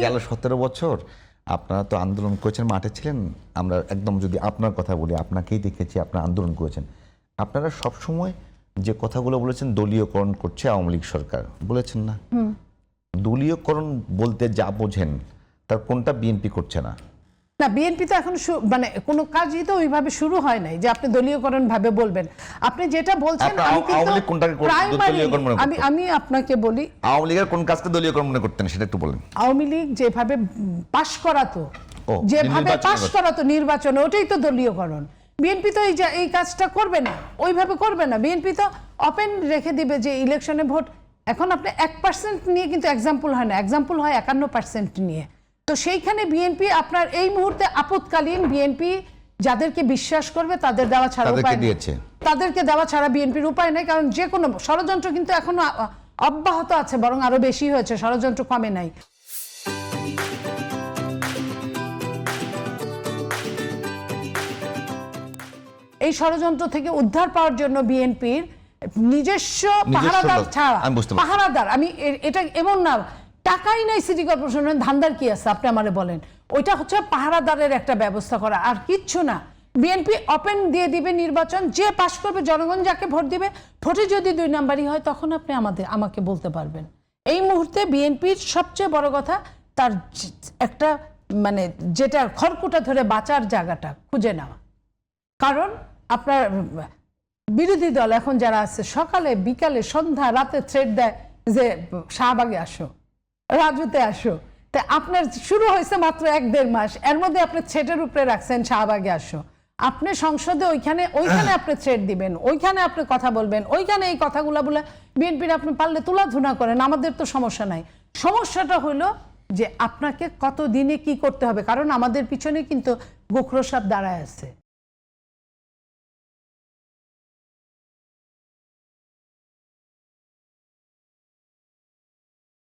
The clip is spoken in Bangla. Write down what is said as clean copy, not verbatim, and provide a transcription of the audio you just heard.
গেল 17 বছর আপনারা তো আন্দোলন করেছেন, মাঠে ছিলেন। আমরা একদম যদি আপনার কথা বলি, আপনাকেই দেখেছি, আপনারা আন্দোলন করেছেন। আপনারা সবসময় যে কথাগুলো বলেছেন, দলীয়করণ করছে আওয়ামী লীগ সরকার, বলেছেন না? দলীয়করণ বলতে যা বোঝেন তার কোনটা বিএনপি করছে না? না, বিএনপি তো এখন মানে কোনো কাজই তো ওইভাবে শুরু হয় নাই যে আপনি দলীয়করণ ভাবে বলবেন। আপনি যেটা বলছেন আমি আপনাকে বলি, আওয়ামী লীগের কোন কাজকে দলীয়করণ মনে করতেন সেটা একটু বলেন। আওয়ামী লীগ যেভাবে পাশ করাতো, নির্বাচনে, ওটাই তো দলীয়করণ। বিএনপি তো এই কাজটা করবে না, ওইভাবে করবে না। বিএনপি তো ওপেন রেখে দিবে যে ইলেকশনে ভোট। এখন আপনি 1% নিয়ে কিন্তু এক্সাম্পল হয় না, এক্সাম্পল হয় 51% নিয়ে। তো সেইখানে বিএনপি আপনার এই মুহূর্তে আপৎকালীন বিএনপি যাদেরকে বিশ্বাস করবে তাদের দেওয়া ছাড়া উপায় নেই, তাদেরকে দেওয়া ছাড়া বিএনপির উপায় নেই। কারণ যে কোনো ষড়যন্ত্র কিন্তু এখনো অব্যাহত আছে, বরং আরো বেশি হয়েছে, ষড়যন্ত্র কমে নাই। এই ষড়যন্ত্র থেকে উদ্ধার পাওয়ার জন্য বিএনপির নিজস্ব পাহারাদার ছাড়া, পাহারাদার, আমি এটা এমন না টাকাই নাই সিটি কর্পোরেশনের, ধান্দার কি আছে আপনি আমারে বলেন? ওইটা হচ্ছে পাহারাদারের একটা ব্যবস্থা করা, আর কিচ্ছু না। বিএনপি ওপেন দিয়ে দিবে নির্বাচন, যে পাশ করবে, জনগণ যাকে ভোট দিবে, ভোটে যদি 2 নাম্বারই হয় তখন আপনি আমাকে বলতে পারবেন। এই মুহূর্তে বিএনপির সবচেয়ে বড় কথা তার একটা মানে যেটা খড়কুটা ধরে বাঁচার জায়গাটা খুঁজে নেওয়া। কারণ আপনার বিরোধী দল এখন যারা আছে সকালে বিকালে সন্ধ্যা রাতে থ্রেট দেয় যে শাহবাগে আসো, রাজুতে আসো। তা আপনার শুরু হয়েছে মাত্র 1-1.5 মাস, এর মধ্যে আপনি থ্রেটের উপরে রাখছেন শাহবাগে আসো। আপনি সংসদে ওইখানে আপনি থ্রেট দিবেন, ওইখানে আপনি কথা বলবেন, ওইখানে এই কথাগুলো বলে বিএনপির আপনি পারলে তুলাধুনা করেন, আমাদের তো সমস্যা নাই। সমস্যাটা হলো যে আপনাকে কত দিনে কি করতে হবে, কারণ আমাদের পিছনে কিন্তু গোখরো সাপ দাঁড়ায় আছে।